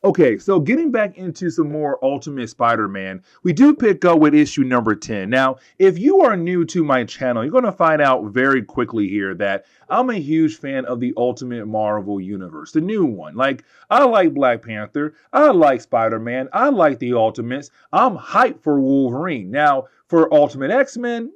Okay, so getting back into some more Ultimate Spider-Man, we do pick up with issue number 10. Now, if you are new to my channel, you're going to find out very quickly here that I'm a huge fan of the Ultimate Marvel Universe, the new one. Like, I like Black Panther, I like Spider-Man, I like the Ultimates, I'm hyped for Wolverine. Now, for Ultimate X-Men,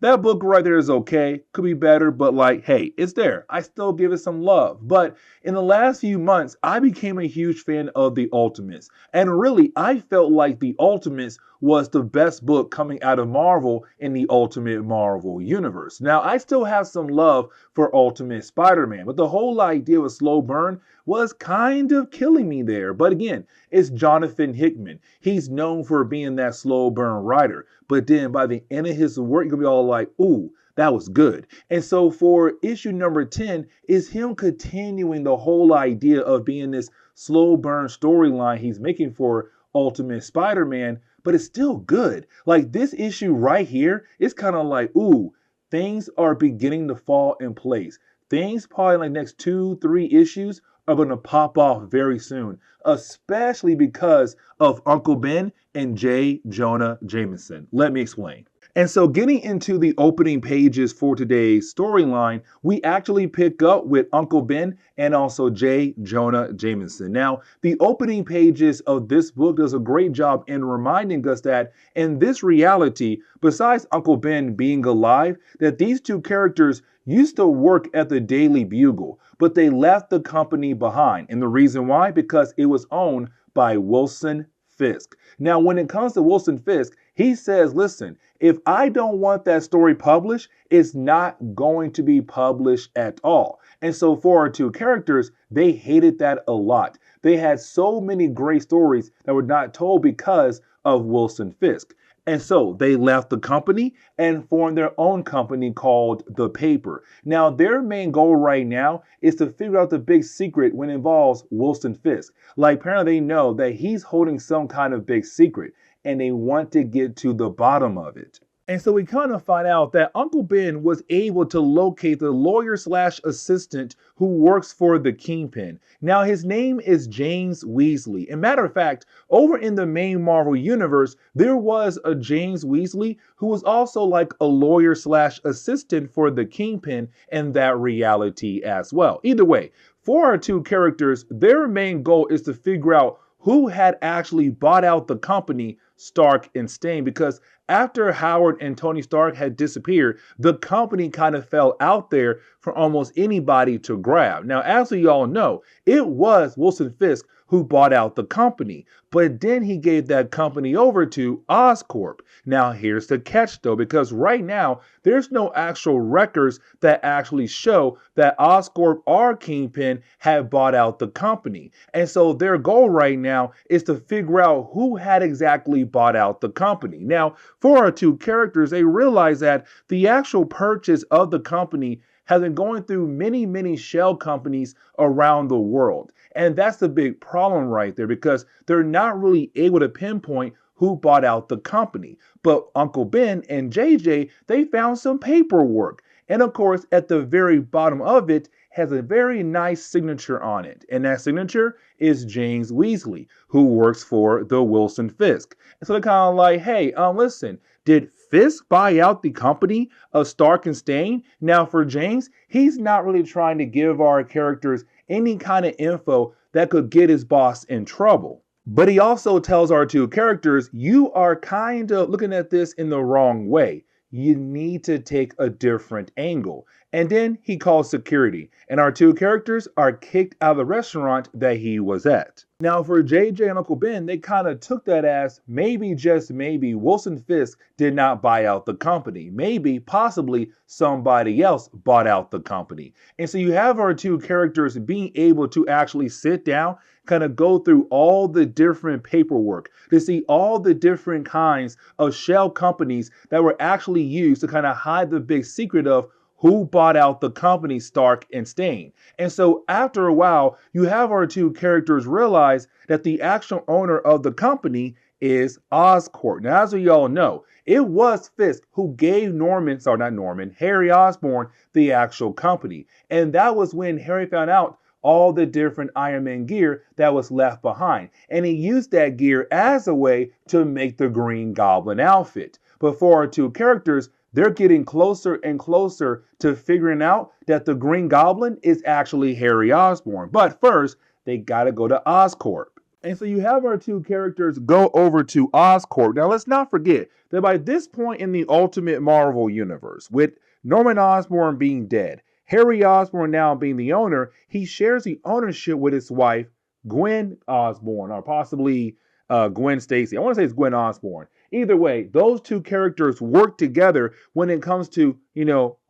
that book right there is okay. Could be better, but like, hey, it's there. I still give it some love. But in the last few months, I became a huge fan of the Ultimates. And really, I felt like the Ultimates was the best book coming out of Marvel in the Ultimate Marvel universe. Now, I still have some love for Ultimate Spider-Man, but the whole idea of a slow burn was kind of killing me there. But again, it's Jonathan Hickman. He's known for being that slow burn writer. But then by the end of his work, you're going to be all like, ooh, that was good. And so for issue number 10 is him continuing the whole idea of being this slow burn storyline he's making for Ultimate Spider-Man, but it's still good. Like this issue right here is kind of like, ooh, things are beginning to fall in place. Things probably like next 2-3 issues are going to pop off very soon, especially because of Uncle Ben and J. Jonah Jameson. Let me explain. And so getting into the opening pages for today's storyline, we actually pick up with Uncle Ben and also J. Jonah Jameson. Now, the opening pages of this book does a great job in reminding us that in this reality, besides Uncle Ben being alive, that these two characters used to work at the Daily Bugle, but they left the company behind. And the reason why? Because it was owned by Wilson Fisk. Now, when it comes to Wilson Fisk, he says, listen, if I don't want that story published, it's not going to be published at all. And so for our two characters, they hated that a lot. They had so many great stories that were not told because of Wilson Fisk. And so they left the company and formed their own company called The Paper. Now, their main goal right now is to figure out the big secret when it involves Wilson Fisk. Like, apparently they know that he's holding some kind of big secret and they want to get to the bottom of it. And so we kind of find out that Uncle Ben was able to locate the lawyer slash assistant who works for the Kingpin. Now his name is James Weasley. And matter of fact, over in the main Marvel universe, there was a James Weasley who was also like a lawyer slash assistant for the Kingpin in that reality as well. Either way, for our two characters, their main goal is to figure out who had actually bought out the company Stark and Stain, because after Howard and Tony Stark had disappeared, the company kind of fell out there for almost anybody to grab. Now, as we all know, it was Wilson Fisk who bought out the company, but then he gave that company over to Oscorp. Now, here's the catch though, because right now, there's no actual records that actually show that Oscorp or Kingpin had bought out the company. And so their goal right now is to figure out who had exactly bought out the company. Now, for our two characters, they realize that the actual purchase of the company has been going through many shell companies around the world. And that's the big problem right there, because they're not really able to pinpoint who bought out the company. But Uncle Ben and JJ, they found some paperwork. And of course, at the very bottom of it has a very nice signature on it. And that signature is James Weasley, who works for the Wilson Fisk. And so they're kind of like, hey, listen, did Fisk buy out the company of Stark and Stain? Now for James, he's not really trying to give our characters any kind of info that could get his boss in trouble. But he also tells our two characters, you are kind of looking at this in the wrong way. You need to take a different angle. And then he calls security, and our two characters are kicked out of the restaurant that he was at. Now for JJ and Uncle Ben, they kind of took that as maybe, just maybe, Wilson Fisk did not buy out the company. Maybe, possibly, somebody else bought out the company. And so you have our two characters being able to actually sit down, kind of go through all the different paperwork to see all the different kinds of shell companies that were actually used to kind of hide the big secret of who bought out the company Stark and Stain. And so after a while, you have our two characters realize that the actual owner of the company is Oscorp. Now, as we all know, it was Fisk who gave Harry Osborn the actual company. And that was when Harry found out all the different Iron Man gear that was left behind. And he used that gear as a way to make the Green Goblin outfit. But for our two characters, they're getting closer and closer to figuring out that the Green Goblin is actually Harry Osborn. But first, they gotta go to Oscorp. And so you have our two characters go over to Oscorp. Now, let's not forget that by this point in the Ultimate Marvel universe, with Norman Osborn being dead, Harry Osborn now being the owner, he shares the ownership with his wife, Gwen Osborn, or possibly Gwen Stacy. I want to say it's Gwen Osborn. Either way, those two characters work together when it comes to,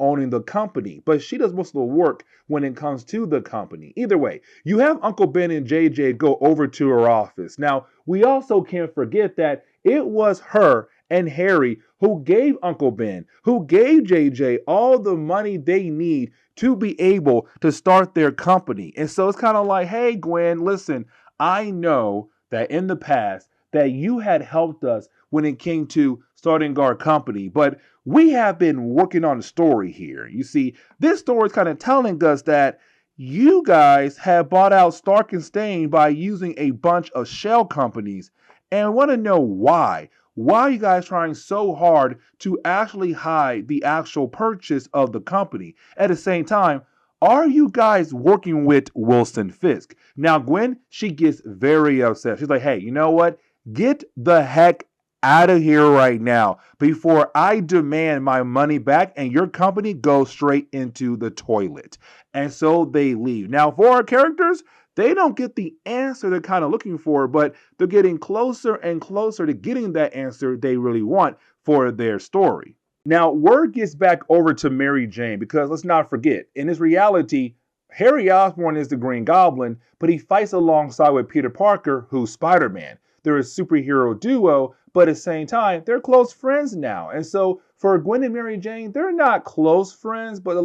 owning the company. But she does most of the work when it comes to the company. Either way, you have Uncle Ben and JJ go over to her office. Now, we also can't forget that it was her and Harry who gave Uncle Ben, who gave JJ all the money they need to be able to start their company. And so it's kind of like, hey, Gwen, listen, I know that in the past that you had helped us when it came to starting our company, but we have been working on a story here. You see, this story is kind of telling us that you guys have bought out Stark and Stain by using a bunch of shell companies, and I want to know why. Why are you guys trying so hard to actually hide the actual purchase of the company? At the same time, are you guys working with Wilson Fisk? Now, Gwen, she gets very upset. She's like, hey, you know what? Get the heck out of here right now before I demand my money back and your company goes straight into the toilet. And so they leave. Now, for our characters, they don't get the answer they're kind of looking for, but they're getting closer and closer to getting that answer they really want for their story. Now, word gets back over to Mary Jane because let's not forget, in this reality, Harry Osborn is the Green Goblin, but he fights alongside with Peter Parker, who's Spider-Man. They're a superhero duo, but at the same time, they're close friends now. And so for Gwen and Mary Jane, they're not close friends, but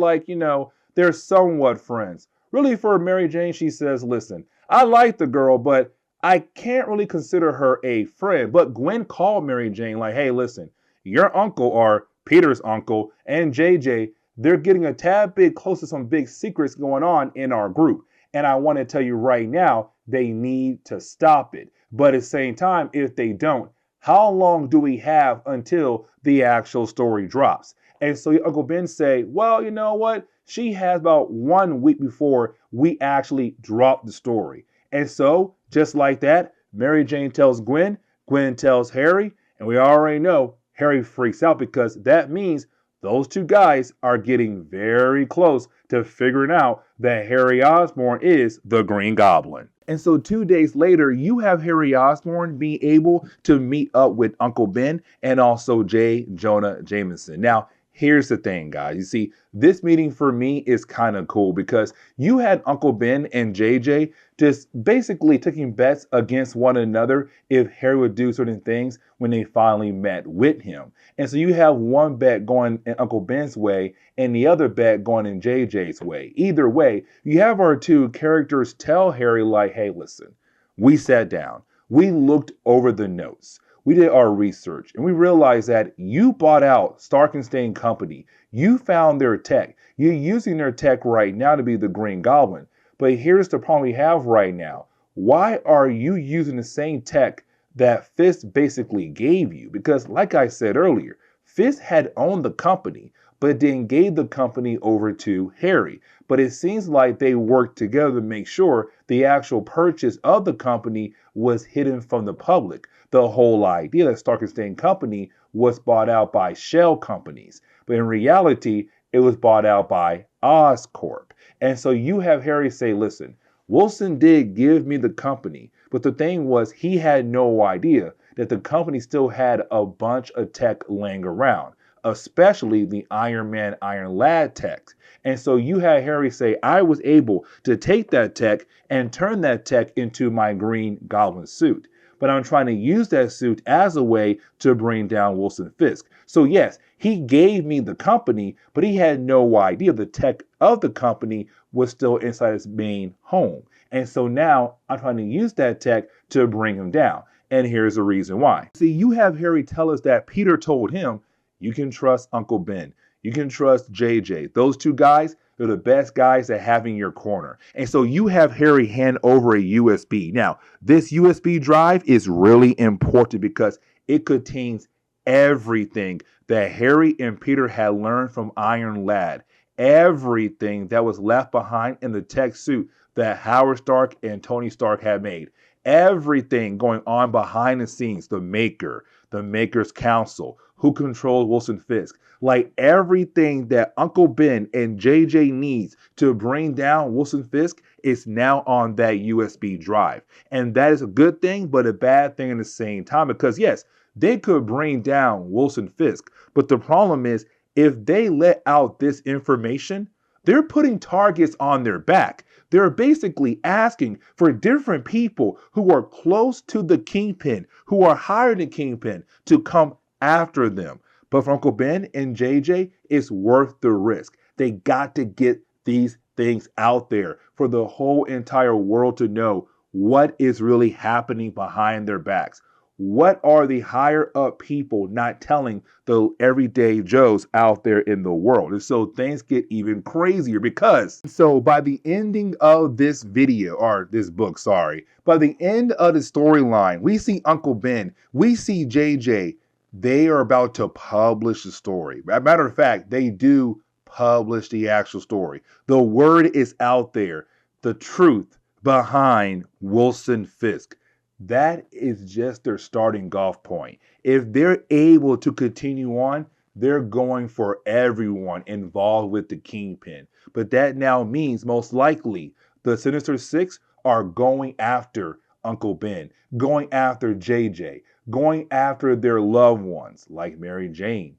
they're somewhat friends. Really, for Mary Jane, she says, listen, I like the girl, but I can't really consider her a friend. But Gwen called Mary Jane like, hey, listen, your uncle or Peter's uncle and JJ, they're getting a tad bit close to some big secrets going on in our group. And I want to tell you right now, they need to stop it. But at the same time, if they don't, how long do we have until the actual story drops? And so Uncle Ben say, well, you know what? She has about 1 week before we actually drop the story. And so, just like that, Mary Jane tells Gwen, Gwen tells Harry, and we already know Harry freaks out because that means those two guys are getting very close to figuring out that Harry Osborn is the Green Goblin. And so 2 days later, you have Harry Osborn being able to meet up with Uncle Ben and also J. Jonah Jameson. Now, here's the thing, guys. You see, this meeting for me is kind of cool because you had Uncle Ben and JJ just basically taking bets against one another if Harry would do certain things when they finally met with him. And so you have one bet going in Uncle Ben's way and the other bet going in JJ's way. Either way, you have our two characters tell Harry like, hey, listen, we sat down, we looked over the notes. We did our research and we realized that you bought out Stark and Stain Company. You found their tech. You're using their tech right now to be the Green Goblin. But here's the problem we have right now. Why are you using the same tech that Fisk basically gave you? Because like I said earlier, Fisk had owned the company, but then gave the company over to Harry. But it seems like they worked together to make sure the actual purchase of the company was hidden from the public. The whole idea that Stark and Stain Company was bought out by shell companies. But in reality, it was bought out by Oscorp. And so you have Harry say, listen, Wilson did give me the company. But the thing was, he had no idea that the company still had a bunch of tech laying around, especially the Iron Man, Iron Lad tech. And so you had Harry say, I was able to take that tech and turn that tech into my Green Goblin suit. But I'm trying to use that suit as a way to bring down Wilson Fisk. So yes, he gave me the company, but he had no idea the tech of the company was still inside his main home. And so now I'm trying to use that tech to bring him down. And here's the reason why. See, you have Harry tell us that Peter told him, you can trust Uncle Ben. You can trust JJ. Those two guys, They're the best guys at having your corner. And so you have Harry hand over a USB. Now, this USB drive is really important because it contains everything that Harry and Peter had learned from Iron Lad. Everything that was left behind in the tech suit that Howard Stark and Tony Stark had made. Everything going on behind the scenes, the Maker, the Maker's Council, who controls Wilson Fisk. Like everything that Uncle Ben and JJ needs to bring down Wilson Fisk is now on that USB drive. And that is a good thing, but a bad thing at the same time because yes, they could bring down Wilson Fisk, but the problem is if they let out this information, they're putting targets on their back. They're basically asking for different people who are close to the Kingpin, who are higher than Kingpin, to come after them. But for Uncle Ben and JJ, it's worth the risk. They got to get these things out there for the whole entire world to know what is really happening behind their backs. What are the higher up people not telling the everyday Joes out there in the world? And so things get even crazier because so by the ending of this video, or this book, sorry, by the end of the storyline, we see Uncle Ben, we see JJ, they are about to publish the story. As a matter of fact, they do publish the actual story. The word is out there. The truth behind Wilson Fisk. That is just their starting golf point. If they're able to continue on, they're going for everyone involved with the Kingpin. But that now means most likely the Sinister Six are going after Uncle Ben, going after JJ, going after their loved ones like Mary Jane,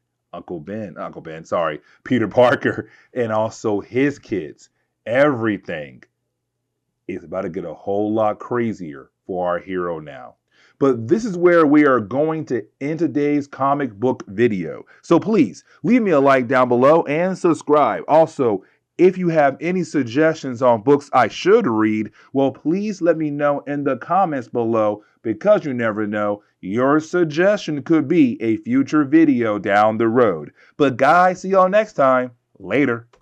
Peter Parker, and also his kids. Everything is about to get a whole lot crazier for our hero now. But this is where we are going to end today's comic book video. So please leave me a like down below and subscribe. Also, if you have any suggestions on books I should read, well, please let me know in the comments below because you never know, your suggestion could be a future video down the road. But guys, see y'all next time. Later.